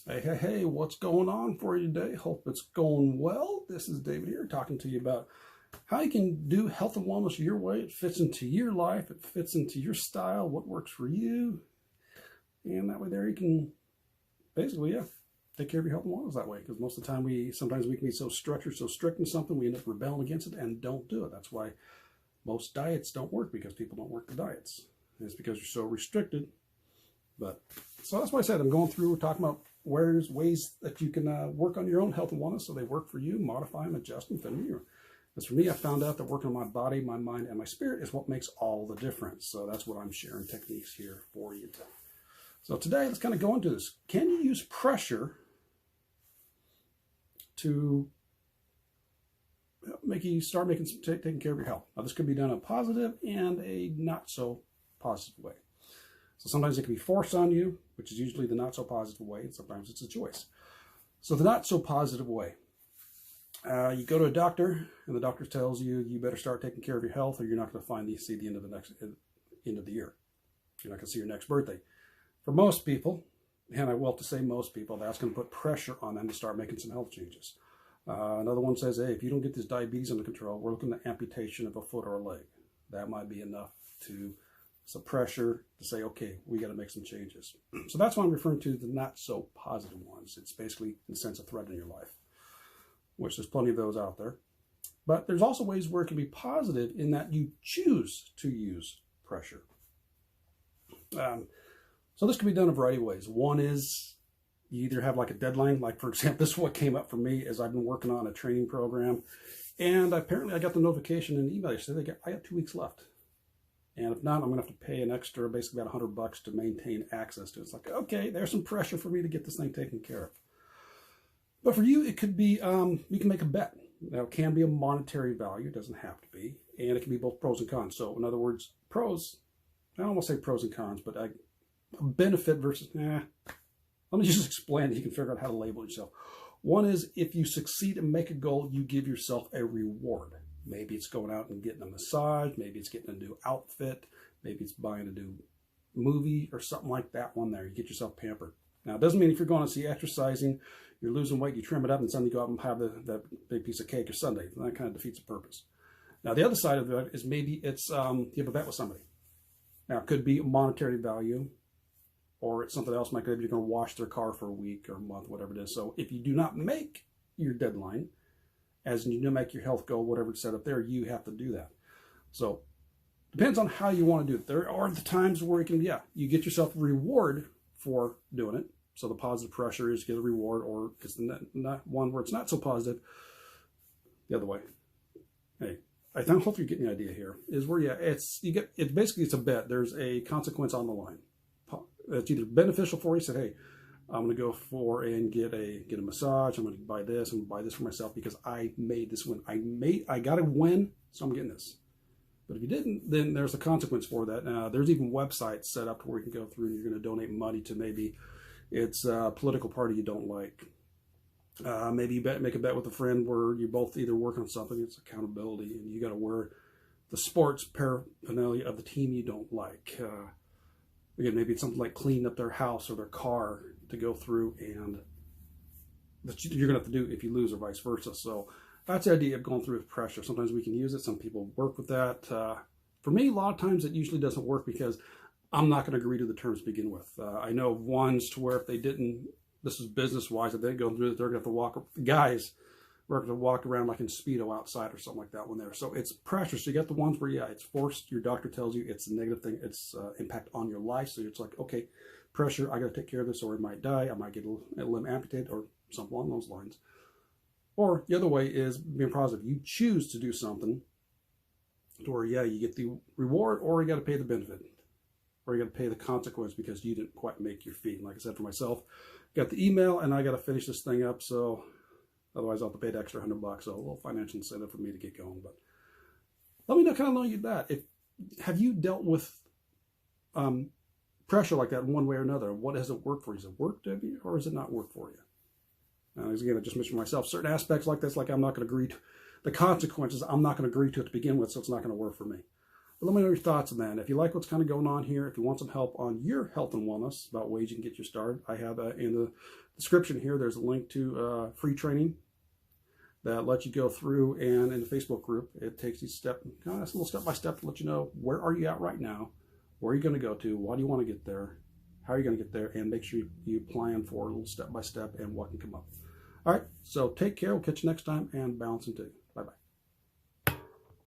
Hey, what's going on for you today? Hope it's going well. This is David here talking to you about how you can do health and wellness your way. It fits into your life, it fits into your style, what works for you. And that way there you can basically, take care of your health and wellness that way. Because most of the time sometimes we can be so structured, so strict in something, we end up rebelling against it and don't do it. That's why most diets don't work, because people don't work the diets. And it's because you're so restricted. But so that's why I said I'm going through talking about ways that you can work on your own health and wellness so they work for you, modify them, adjust them, fit them. Because for me, I found out that working on my body, my mind, and my spirit is what makes all the difference. So that's what I'm sharing techniques here for you. So today, let's kind of go into this. Can you use pressure to make you start taking care of your health? Now, this could be done in a positive and a not so positive way. So sometimes it can be forced on you, which is usually the not so positive way, and sometimes it's a choice. So the not so positive way, you go to a doctor, and the doctor tells you you better start taking care of your health, or you're not going to see the end of the year. You're not going to see your next birthday. For most people, and I will have to say most people, that's going to put pressure on them to start making some health changes. Another one says, hey, if you don't get this diabetes under control, we're looking at amputation of a foot or a leg. That might be enough to some pressure to say, okay, we got to make some changes. So that's what I'm referring to, the not so positive ones. It's basically, in a sense, a threat in your life, which there's plenty of those out there. But there's also ways where it can be positive in that you choose to use pressure. So this can be done a variety of ways. One is you either have like a deadline, like for example, this is what came up for me is I've been working on a training program, and apparently I got the notification in the email. They said I got 2 weeks left. And if not, I'm going to have to pay an extra, basically about $100 to maintain access to it. It's like, okay, there's some pressure for me to get this thing taken care of. But for you, it could be, you can make a bet. Now, it can be a monetary value. It doesn't have to be. And it can be both pros and cons. So in other words, pros, I don't want to say pros and cons, but a benefit versus, let me just explain it. You can figure out how to label yourself. One is if you succeed and make a goal, you give yourself a reward. Maybe it's going out and getting a massage. Maybe it's getting a new outfit. Maybe it's buying a new movie or something like that one there. You get yourself pampered. Now, it doesn't mean if you're going to see exercising, you're losing weight, you trim it up, and suddenly go out and have that big piece of cake or sundae. That kind of defeats the purpose. Now, the other side of that is maybe it's you have a bet with somebody. Now, it could be a monetary value, or it's something else. Maybe you're going to wash their car for a week or a month, whatever it is. So if you do not make your deadline, as you make your health goal, whatever it's set up there, you have to do that. So depends on how you want to do it. There are the times where you can, you get yourself a reward for doing it. So the positive pressure is get a reward, or it's not one where it's not so positive. The other way. Hey, I hope you're getting the idea here. Is where it's basically it's a bet. There's a consequence on the line. It's either beneficial for you. Say, hey, I'm going to go for and get a massage. I'm going to buy this. I'm going to buy this for myself because I made this win. I got a win, so I'm getting this. But if you didn't, then there's a consequence for that. There's even websites set up where you can go through and you're going to donate money to maybe it's a political party you don't like. Maybe you make a bet with a friend where you both either work on something. It's accountability, and you got to wear the sports paraphernalia of the team you don't like. Again, maybe it's something like cleaning up their house or their car to go through, and that you're going to have to do if you lose, or vice versa. So that's the idea of going through with pressure. Sometimes we can use it. Some people work with that. For me, a lot of times it usually doesn't work because I'm not going to agree to the terms to begin with. I know of ones to where if they didn't, this is business-wise, if they go through it, they're going to have to walk, guys, we're going to walk around like in Speedo outside or something like that one there. So it's pressure. So you got the ones where, it's forced. Your doctor tells you it's a negative thing. It's impact on your life. So it's like, okay, pressure, I got to take care of this, or I might die. I might get a limb amputated or something along those lines. Or the other way is being positive. You choose to do something to where, you get the reward, or you got to pay the benefit, or you got to pay the consequence because you didn't quite make your feet. And like I said, for myself, got the email and I got to finish this thing up. So otherwise I'll have to pay the extra $100. So a little financial incentive for me to get going. But let me know that. Have you dealt with pressure like that in one way or another? What has it worked for you? Has it worked, Debbie, or has it not worked for you? Again, I just mentioned myself, certain aspects like this, like I'm not going to agree to the consequences. I'm not going to agree to it to begin with, so it's not going to work for me. But let me know your thoughts on that. If you like what's kind of going on here, if you want some help on your health and wellness about ways you can get you started, I have in the description here, there's a link to free training that lets you go through, and in the Facebook group, it takes you it's a little step-by-step to let you know where are you at right now, where are you going to go to, why do you want to get there, how are you going to get there, and make sure you plan for a little step-by-step and what can come up. All right, so take care. We'll catch you next time, and balance and take.